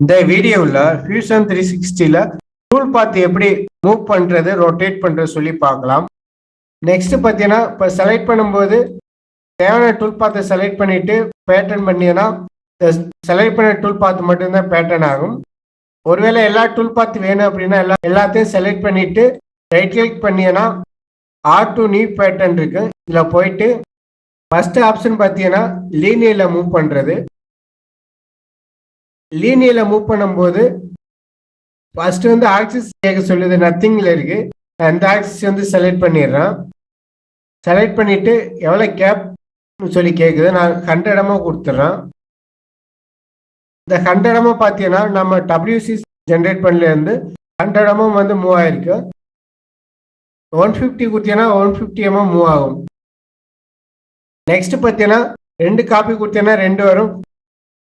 இந்த வீடியோவில் fusion 360ல tool பாத் எப்படி மூவ் பண்ணுறது ரொட்டேட் பண்ணுறது சொல்லி பார்க்கலாம். நெக்ஸ்ட் பார்த்தீங்கன்னா இப்போ செலக்ட் பண்ணும்போது தேவையான டூல் பாத்தை செலக்ட் பண்ணிட்டு பேட்டர்ன் பண்ணினா செலக்ட் பண்ண டூல் பாத் மட்டும்தான் பேட்டர்ன் ஆகும். ஒருவேளை எல்லா டூல் பாத் வேணும் அப்படின்னா எல்லாத்தையும் செலக்ட் பண்ணிட்டு ரைட் கிளிக் பண்ணினா R2 நியூ பேட்டர்ன் இருக்கு. இதில் போயிட்டு ஃபர்ஸ்ட் ஆப்ஷன் பார்த்தீங்கன்னா லீனியரில் மூவ் பண்ணுறது. லீனியரில் மூவ் பண்ணும்போது ஃபர்ஸ்ட் வந்து ஆக்சிஸ் கேட்க சொல்லுது, நத்திங்கில் இருக்கு. அந்த ஆக்சிஸ் வந்து செலக்ட் பண்ணிடுறேன். செலக்ட் பண்ணிட்டு எவ்வளோ கேப் சொல்லி கேட்குது, நான் 100 கொடுத்துட்றேன். இந்த 100 பார்த்தீங்கன்னா நம்ம WC ஜென்ரேட் பண்ணலேருந்து 100 வந்து மூவ் ஆயிருக்கு. 150 கொடுத்தீங்கன்னா 150 மூவ் ஆகும். நெக்ஸ்ட் பார்த்தீங்கன்னா 2 காப்பி கொடுத்தீங்கன்னா 2 வரும்.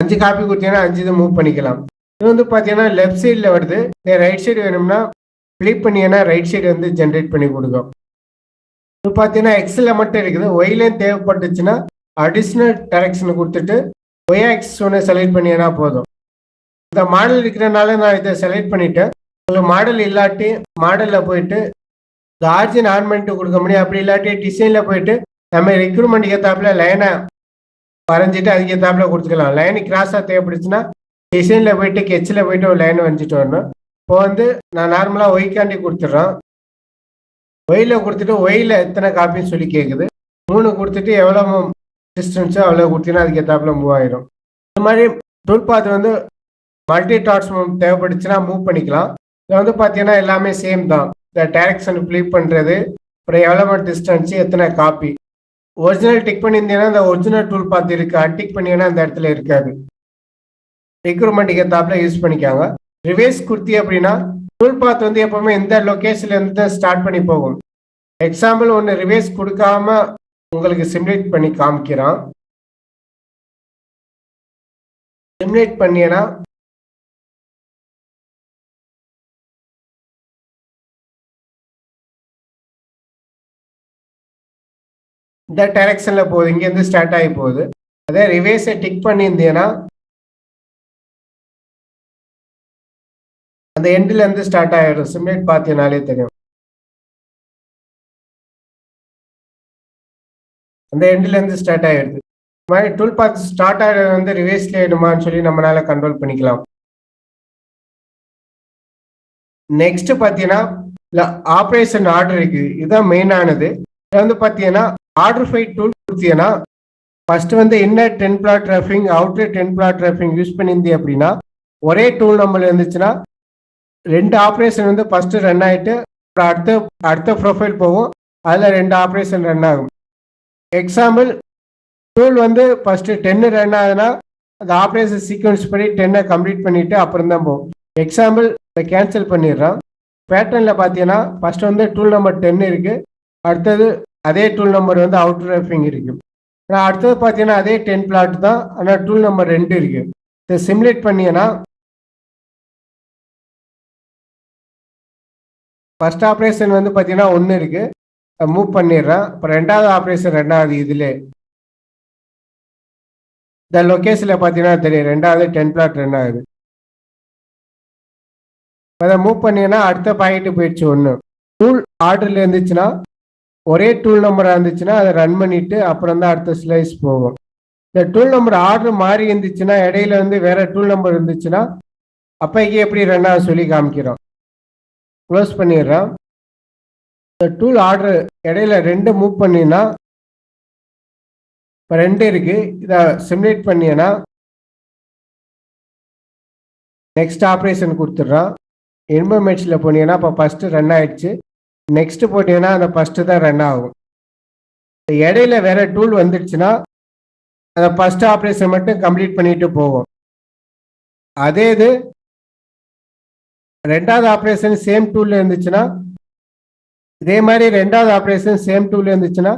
5 காப்பி கொடுத்தீங்கன்னா 5 இது மூவ் பண்ணிக்கலாம். இது வந்து பார்த்தீங்கன்னா லெஃப்ட் சைடில் வருது. ரைட் சைடு வேணும்னா ஃபிளிப் பண்ணிங்கன்னா ரைட் சைடு வந்து ஜென்ரேட் பண்ணி கொடுக்கும். இப்போ பார்த்தீங்கன்னா எக்ஸில் மட்டும் இருக்குது. ஒய்லேயும் தேவைப்பட்டுச்சுன்னா அடிஷ்னல் டைரக்ஷன் கொடுத்துட்டு ஒய் ஆக்சிஸ் ஒன்று செலக்ட் பண்ணினா போதும். இந்த மாடல் இருக்கிறனால நான் இதை செலக்ட் பண்ணிட்டேன். உங்களுக்கு மாடல் இல்லாட்டி மாடலில் போயிட்டு இந்த ஆர்ஜின் ஆன் பண்ணிட்டு கொடுக்க முடியும். அப்படி இல்லாட்டி டிசைனில் போயிட்டு நம்ம ரெக்ரூட்மெண்ட் ஏற்றாப்புல லைனை வரைஞ்சிட்டு அதுக்கு ஏற்றாப்புல கொடுத்துக்கலாம். லைனு கிராஸாக தேவைப்படுச்சுன்னா டிசைனில் போயிட்டு கெச்சில் போயிட்டு ஒரு லைன் வரைஞ்சிட்டு வரணும். இப்போ வந்து நான் நார்மலாக ஒய்க்காண்டி கொடுத்துட்றேன். ஒயில் கொடுத்துட்டு ஒயில் எத்தனை காப்பின்னு சொல்லி கேட்குது. 3 கொடுத்துட்டு எவ்வளோ டிஸ்டன்ஸோ அவ்வளோ கொடுத்தீங்கன்னா அதுக்கு ஏற்றாப்புல மூவ் ஆயிடும். இந்த மாதிரி டூல் பாத் வந்து மல்டி டாட்ஸ் தேவைப்படுச்சுன்னா மூவ் பண்ணிக்கலாம். இதில் வந்து பார்த்தீங்கன்னா எல்லாமே சேம் தான். இந்த டைரக்ஷன் ஃபிளிப் பண்ணுறது, அப்புறம் எவ்வளோ டிஸ்டன்ஸு, எத்தனை காப்பி. ஒரிஜினல் டிக் பண்ணியிருந்தீங்கன்னா இந்த ஒரிஜினல் டூல் பாத் இருக்குது. அன்டிக் பண்ணிங்கன்னா அந்த இடத்துல இருக்காது. ரெக்ரூட்மெண்ட்டுக்கு ஏற்றாப்புல யூஸ் பண்ணிக்காங்க. ரிவேஸ் கொடுத்தி அப்படின்னா டூல் பாத் வந்து எப்பவுமே இந்த லொக்கேஷன்ல இருந்து ஸ்டார்ட் பண்ணி போகும். எக்ஸாம்பிள் ஒன்று ரிவேஸ் கொடுக்காம உங்களுக்கு சிமுலேட் பண்ணி காமிக்கிறான். சிமுலேட் பண்ணினா இந்த டைரக்ஷன்ல போகுது, இங்கேருந்து ஸ்டார்ட் ஆகி போகுது. அதே ரிவேஸை டிக் பண்ணியிருந்தீங்கன்னா அந்த எண்டில் இருந்து ஸ்டார்ட் ஆகிடும். சிமுலேட் பார்த்தீங்கனாலே தெரியும். அந்த எண்டில் இருந்து ஸ்டார்ட் ஆகிடுது. இந்த மாதிரி டூல் பாத் ஸ்டார்ட் ஆகிறது வந்து ரிவேஸ்ல ஆயிடுமான்னு சொல்லி நம்மளால கண்ட்ரோல் பண்ணிக்கலாம். நெக்ஸ்ட் பார்த்தீங்கன்னா இல்லை ஆப்ரேஷன் ஆர்டர் இருக்கு. இதுதான் மெயினானது. இதில் வந்து பார்த்தீங்கன்னா ஆர்டர் ஃபைட் டூல் கொடுத்தீங்கன்னா ஃபர்ஸ்ட் வந்து இன்னர் 10 பிளாட் ரஃபிங், அவுட்டர் 10 பிளாட் ரஃபிங் யூஸ் பண்ணியிருந்தீங்க அப்படின்னா ஒரே டூல் நம்பர் இருந்துச்சுன்னா 2 ஆப்ரேஷன் வந்து ஃபர்ஸ்ட் ரன் ஆகிட்டு அடுத்த ப்ரொஃபைல் போகும். அதில் 2 ஆப்ரேஷன் ரன் ஆகும். எக்ஸாம்பிள் டூல் வந்து ஃபர்ஸ்ட் 10 ரன் ஆகுதுன்னா அந்த ஆப்ரேஷன் சீக்வன்ஸ் படி 10 கம்ப்ளீட் பண்ணிட்டு அப்புறம் தான் போகும். எக்ஸாம்பிள் இதை கேன்சல் பண்ணிடுறோம். பேட்டர்னில் பார்த்தீங்கன்னா ஃபர்ஸ்ட் வந்து டூல் நம்பர் 10 இருக்கு. அடுத்தது அதே டூல் நம்பர் வந்து அவுட்டர் ரஃபிங் இருக்கு. ஆனால் அடுத்தது பார்த்தீங்கன்னா அதே 10 பிளாட் தான், ஆனால் டூல் நம்பர் 2 இருக்கு. இதை சிமுலேட் பண்ணிங்கன்னா ஃபர்ஸ்ட் ஆப்ரேஷன் வந்து பார்த்தீங்கன்னா 1 இருக்கு, மூவ் பண்ணிடுறேன். அப்புறம் 2வது ஆப்ரேஷன் 2வது இதில் இந்த லொக்கேஷனில் பார்த்தீங்கன்னா தெரியும் 2வது 10 பிளாட் ரன் ஆகுது. அதை மூவ் பண்ணிங்கன்னா அடுத்த பாக்கெட்டு போயிடுச்சு. 1 டூல் ஆர்டரில் இருந்துச்சுன்னா ஒரே டூல் நம்பராக இருந்துச்சுன்னா அதை ரன் பண்ணிட்டு அப்புறம் தான் அடுத்த ஸ்லைஸ் போகும். இந்த டூல் நம்பர் ஆர்டர் மாறி இருந்துச்சுன்னா இடையில வந்து வேற டூல் நம்பர் இருந்துச்சுன்னா அப்போக்கி எப்படி ரன் ஆக சொல்லி காமிக்கிறோம். க்ளோஸ் பண்ணிடுறோம். இந்த டூல் ஆர்டர் இடையில 2 மூவ் பண்ணினா இப்போ 2 இருக்கு. இதை சிமுலேட் பண்ணினா நெக்ஸ்ட் ஆப்ரேஷன் கொடுத்துட்றோம். இன்ஃபர்மேஷனில் போனீங்கன்னா இப்போ ஃபர்ஸ்ட் ரன் ஆயிடுச்சு. நெக்ஸ்ட் போட்டீங்கன்னா அந்த ஃபர்ஸ்ட் தான் ரன் ஆகும். இடையில வேற டூல் வந்துடுச்சுன்னா அந்த ஃபர்ஸ்ட் ஆப்ரேஷன் மட்டும் கம்ப்ளீட் பண்ணிட்டு போகும். அதே இது 2வது ஆப்ரேஷன் சேம் டூல்ல இருந்துச்சுன்னா இதே மாதிரி 2வது ஆப்ரேஷன் சேம் டூல்ல இருந்துச்சுன்னா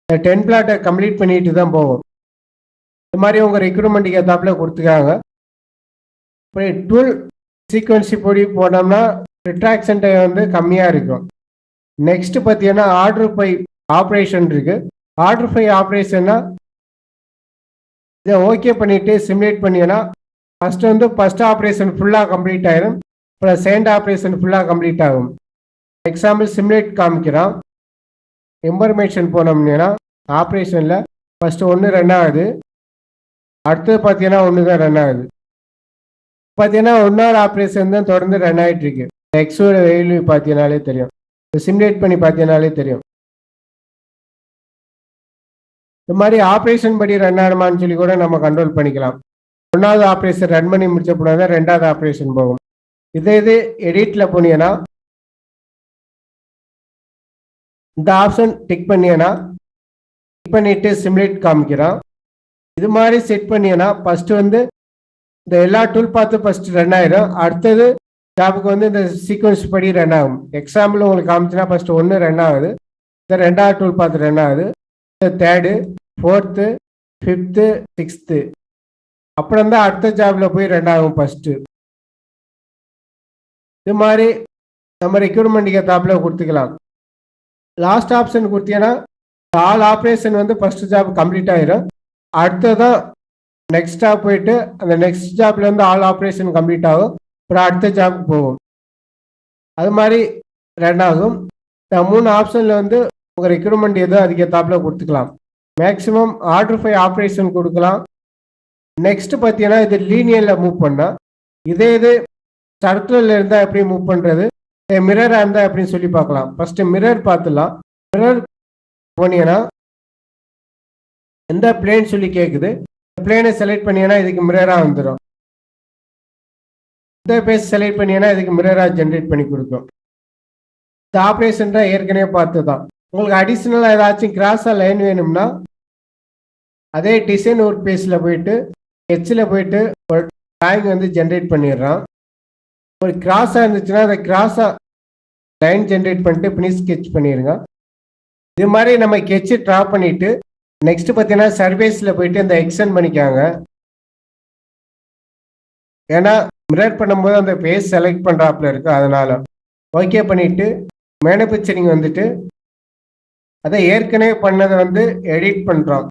10 பிளாட்டை கம்ப்ளீட் பண்ணிட்டு தான் போகும். இது மாதிரி உங்க ரெக்ரூட்மெண்ட்டுக்கு ஏற்றாப்புல கொடுத்துக்காங்க. இப்படி டூல் சீக்வன்சி படி போனோம்னா ரிட்ராக்ஷன் டைம் வந்து கம்மியாக இருக்கும். நெக்ஸ்ட் பார்த்தீங்கன்னா ஆர்டர் பை ஆப்ரேஷன் இருக்கு. ஆர்டர் பை ஆப்ரேஷன்னா இதை ஓகே பண்ணிட்டு சிமுலேட் பண்ணினா ஃபர்ஸ்ட் வந்து ஃபர்ஸ்ட் ஆப்ரேஷன் ஃபுல்லாக கம்ப்ளீட் ஆயிரும். அப்புறம் செகண்ட் ஆப்ரேஷன் ஃபுல்லாக கம்ப்ளீட் ஆகும். எக்ஸாம்பிள் சிமுலேட் காமிக்கிறோம். இன்ஃபர்மேஷன் போனோம்னா ஆப்ரேஷனில் ஃபர்ஸ்ட் 1 ரன் ஆகுது. அடுத்தது பார்த்தீங்கன்னா 1 தான் ரன் ஆகுது. பார்த்தீங்கன்னா 1வது ஆப்ரேஷன் தான் தொடர்ந்து ரன் ஆகிட்டு இருக்கு. எக்ஸோட வேல்யூ பார்த்தீங்கன்னாலே தெரியும். சிமுலேட் பண்ணி பார்த்தீங்கன்னாலே தெரியும். இந்த மாதிரி ஆப்ரேஷன் படி ரன் ஆகுமான்னு சொல்லி கூட நம்ம கண்ட்ரோல் பண்ணிக்கலாம். 1வது ஆப்ரேஷன் ரன் பண்ணி முடிச்ச பிறகு தான் 2வது ஆப்ரேஷன் போகும். இது எடிட்டில் போனீங்கன்னா இந்த ஆப்ஷன் டிக் பண்ணியனா டிக் பண்ணிட்டு சிமுலேட் காமிக்கிறோம். இது மாதிரி செட் பண்ணியனா ஃபர்ஸ்ட் வந்து இந்த எல்லா டூல் பார்த்து ஃபர்ஸ்ட் ரன் ஆயிடும். அடுத்தது ஜாபுக்கு வந்து இந்த சீக்வன்ஸ் படி ரன் ஆகும். எக்ஸாம்பிள் உங்களுக்கு காமிச்சுன்னா ஃபர்ஸ்ட் 1 ரன் ஆகுது. இந்த 2வது டூல் பார்த்து ரன் ஆகுது. தேர்டு, ஃபோர்த்து, ஃபிஃப்த்து, சிக்ஸ்த்து, அப்புறம் தான் அடுத்த ஜாப்ல போய் ரன் ஆகும் ஃபர்ஸ்ட். இது மாதிரி நம்ம ரெக்யூர்மெண்ட்டுக்கு ஏற்றாப்புல கொடுத்துக்கலாம். லாஸ்ட் ஆப்ஷன் கொடுத்தீங்கன்னா ஆல் ஆப்ரேஷன் வந்து ஃபர்ஸ்ட் ஜாப் கம்ப்ளீட் ஆயிரும். அடுத்ததான் நெக்ஸ்ட் ஜாப் போயிட்டு அந்த நெக்ஸ்ட் ஜாப்ல இருந்து ஆல் ஆப்ரேஷன் கம்ப்ளீட் ஆகும். அப்புறம் அடுத்த ஜாப்க்கு போகும். அது மாதிரி ரன் ஆகும். இந்த 3 ஆப்ஷன்ல வந்து உங்கள் ரெக்யூர்மெண்ட் எதோ அதுக்கு ஏற்றாப்புல கொடுத்துக்கலாம். மேக்ஸிமம் ஆர்டர் 5 ஆப்ரேஷன் கொடுக்கலாம். நெக்ஸ்ட் பார்த்தீங்கன்னா இது லீனியரில் மூவ் பண்ணால் இது சர்க்கிளில் இருந்தால் எப்படி மூவ் பண்ணுறது, மிரராக இருந்தால் எப்படின்னு சொல்லி பார்க்கலாம். ஃபஸ்ட்டு மிரர் பார்த்துலாம். மிரர் போனீங்கன்னா எந்த பிளேன் சொல்லி கேட்குது, பிளேனை செலக்ட் பண்ணீங்கன்னா இதுக்கு மிரராக வந்துடும். இந்த பேஸ் செலக்ட் பண்ணீங்கன்னா இதுக்கு மிரராக ஜென்ரேட் பண்ணி கொடுக்கும். இந்த ஆப்ரேஷன் தான் ஏற்கனவே பார்த்து தான். உங்களுக்கு அடிஷ்னலாக ஏதாச்சும் கிராஸாக லைன் வேணும்னா அதே டிசைன் ஒரு பேஸில் போயிட்டு ஹெச்சில் போயிட்டு ஒரு ட்ராயிங் வந்து ஜென்ரேட் பண்ணிடுறான். ஒரு கிராஸாக இருந்துச்சுன்னா அதை கிராஸாக லைன் ஜென்ரேட் பண்ணிட்டு ஃபினிஷ் ஸ்கெட்ச் பண்ணிடுங்க. இது மாதிரி நம்ம ஸ்கெட்சு ட்ரா பண்ணிவிட்டு நெக்ஸ்ட் பார்த்தீங்கன்னா சர்வேஸில் போயிட்டு இந்த எக்ஸ்டெண்ட் பண்ணிக்காங்க. ஏன்னா மிரர் பண்ணும்போது அந்த பேஸ் செலக்ட் பண்ணுறாப்புல இருக்கு. அதனால ஓகே பண்ணிவிட்டு மேனுஃபேக்சரிங் வந்துட்டு அதை ஏற்கனவே பண்ணதை வந்து எடிட் பண்ணுறோம்.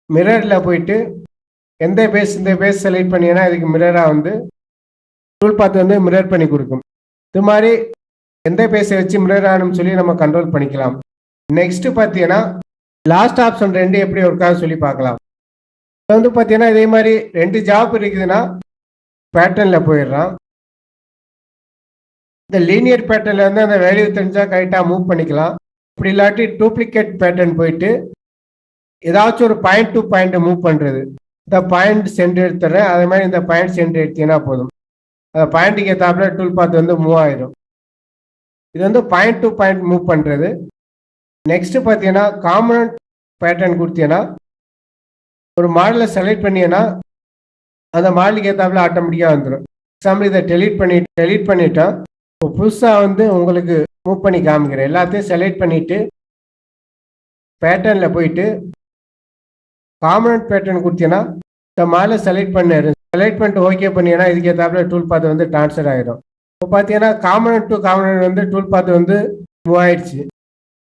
மிரரில் போயிட்டு எந்த பேஸ் இந்த பேஸ் செலக்ட் பண்ணிங்கன்னா இதுக்கு மிரராக வந்து டூல் பார்த்து வந்து மிரர் பண்ணி கொடுக்கும். இது மாதிரி எந்த பேஸை வச்சு மிரர் ஆகணும்னு சொல்லி நம்ம கண்ட்ரோல் பண்ணிக்கலாம். நெக்ஸ்ட் பார்த்தீங்கன்னா லாஸ்ட் ஆப்ஷன் 2 எப்படி ஒர்க் ஆகுன்னு சொல்லி பார்க்கலாம். இப்போ வந்து பார்த்தீங்கன்னா இதே மாதிரி 2 ஜாப் இருக்குதுன்னா பேட்டர்னில் போயிடுறான். இந்த லீனியர் பேட்டர்னில் வந்து அந்த வேல்யூ தெரிஞ்சால் கரெக்டாக மூவ் பண்ணிக்கலாம். இப்படி இல்லாட்டி டூப்ளிகேட் பேட்டர்ன் போயிட்டு ஏதாச்சும் ஒரு பாயிண்ட் டு பாயிண்ட் மூவ் பண்ணுறது. இந்த பாயிண்ட் சென்டர் எடுத்துறேன், அதே மாதிரி இந்த பாயிண்ட் சென்டர் எடுத்தீங்கன்னா போதும். அந்த பாயிண்ட்டுக்கு ஏற்றாப்புல டூல் பார்த்து வந்து மூவ் ஆயிடும். இது வந்து பாயிண்ட் டு பாயிண்ட் மூவ் பண்ணுறது. நெக்ஸ்ட் பார்த்தீங்கன்னா காம்பனன்ட் பேட்டர்ன் கொடுத்தீங்கன்னா ஒரு மாடலை செலக்ட் பண்ணீங்கன்னா அந்த மாடலுக்கு ஏற்றாப்புல ஆட்டோமேட்டிக்காக வந்துடும். எக்ஸாம்பிள் இதை டெலீட் பண்ணிட்டா இப்போ புதுசாக வந்து உங்களுக்கு மூவ் பண்ணி காமிக்கிறேன். எல்லாத்தையும் செலக்ட் பண்ணிவிட்டு பேட்டர்னில் போயிட்டு காம்பனன்ட் பேட்டர்ன் கொடுத்தீங்கன்னா இந்த மாடலை செலக்ட் பண்ணிட்டு ஓகே பண்ணீங்கன்னா இதுக்கு ஏற்றாப்புல டூல் பார்த்து வந்து ட்ரான்ஸ்ஃபர் ஆகிடும். இப்போ பார்த்தீங்கன்னா காம்பனன்ட் டு காம்பனன்ட் வந்து டூல் பார்த்து வந்து மூவ் ஆயிடுச்சு.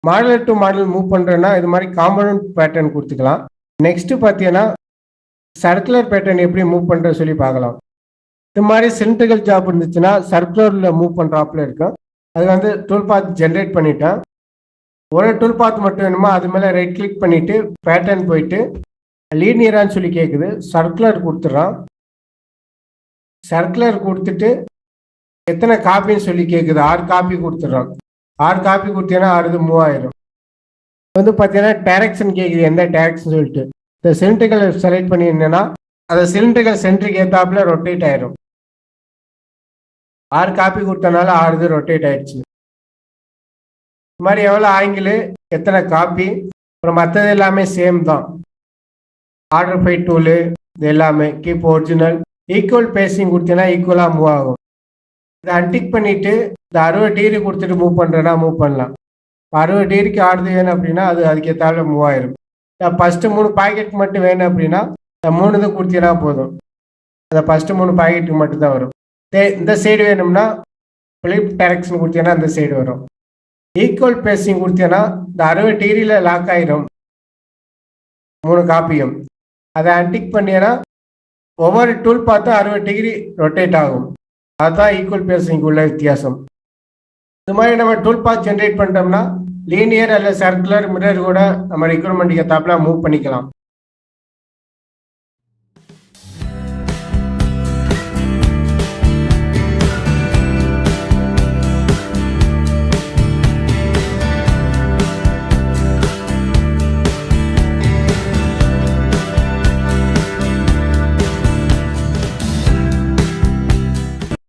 மாடல் டு மாடல் மூவ் பண்ணுறேன்னா இது மாதிரி காம்பனன்ட் பேட்டர்ன் கொடுத்துக்கலாம். நெக்ஸ்ட்டு பார்த்தீங்கன்னா சர்க்குலர் பேட்டர்ன் எப்படி மூவ் பண்ணுறது சொல்லி பார்க்கலாம். இது மாதிரி சிலிண்ட்ரிக்கல் ஜாப் இருந்துச்சுன்னா சர்க்குலரில் மூவ் பண்ணுறாப்புல இருக்கும். அது வந்து டூல் பாத் ஜென்ரேட் பண்ணிட்டேன். ஒரு டூல் பாத் மட்டும் வேணுமா அது மேலே ரைட் கிளிக் பண்ணிவிட்டு பேட்டர்ன் போயிட்டு லீனியரான்னு சொல்லி கேட்குது. சர்க்குலர் கொடுத்துட்றான். சர்க்குலர் கொடுத்துட்டு எத்தனை காப்பின்னு சொல்லி கேட்குது. 6 காப்பி கொடுத்துட்றான். 6 காப்பி கொடுத்தீங்கன்னா 6 மூவ் ஆயிரும். வந்து பார்த்தீங்கன்னா டைரக்ஷன் கேட்குது, எந்த டைரக்ஷன் சொல்லிட்டு இந்த சிலிண்ட்ரிக்கல் செலக்ட் பண்ணியிருந்தேன்னா அந்த சிலிண்ட்ரிக்கல் சென்ட்ருக்கு ஏற்றாப்புல ரொட்டேட் ஆயிரும். 6 காப்பி கொடுத்தனால 6 இது ரொட்டேட் ஆயிடுச்சு. இது மாதிரி எவ்வளோ ஆங்கிள், எத்தனை காப்பி, அப்புறம் மற்றது எல்லாமே சேம் தான். ஆர்டர் 5 டூலு இது எல்லாமே கீப் ஒரிஜினல். ஈக்குவல் பேசிங் கொடுத்தீங்கன்னா ஈக்குவலாக மூவ் ஆகும். இதை அன்டிக் பண்ணிவிட்டு இந்த 60 டிகிரி கொடுத்துட்டு மூவ் பண்ணுறேன்னா மூவ் பண்ணலாம். 60 டிகிரிக்கு ஆடுது வேணும் அப்படின்னா அது அதுக்கு ஏற்றாப்புல மூவ் ஆயிரும். ஃபஸ்ட்டு 3 பாக்கெட் மட்டும் வேணும் அப்படின்னா இந்த 3 இது கொடுத்தீங்கன்னா போதும். அந்த ஃபஸ்ட்டு 3 பாக்கெட்டுக்கு மட்டும்தான் வரும். இந்த சைடு வேணும்னா ஃபிளிப் டைரக்ஷன் கொடுத்தீங்கன்னா அந்த சைடு வரும். ஈக்குவல் பேசிங் கொடுத்தீங்கன்னா இந்த 60 டிகிரியில் லாக் ஆயிரும் 3 காப்பியும். அதை அன்டிக் பண்ணினா ஒவ்வொரு டூல் பார்த்து 60 டிகிரி ரொட்டேட் ஆகும். அதுதான் ஈக்குவல் பேசிங் உள்ள வித்தியாசம். இது மாதிரி நம்ம டூல் பாத் ஜென்ரேட் பண்ணிட்டோம்னா லீனியர் அல்ல சர்க்குலர் மிரர் கூட நம்ம ரெக்யூர்மெண்ட்டுக்கு ஏத்தாப்புல மூவ் பண்ணிக்கலாம்.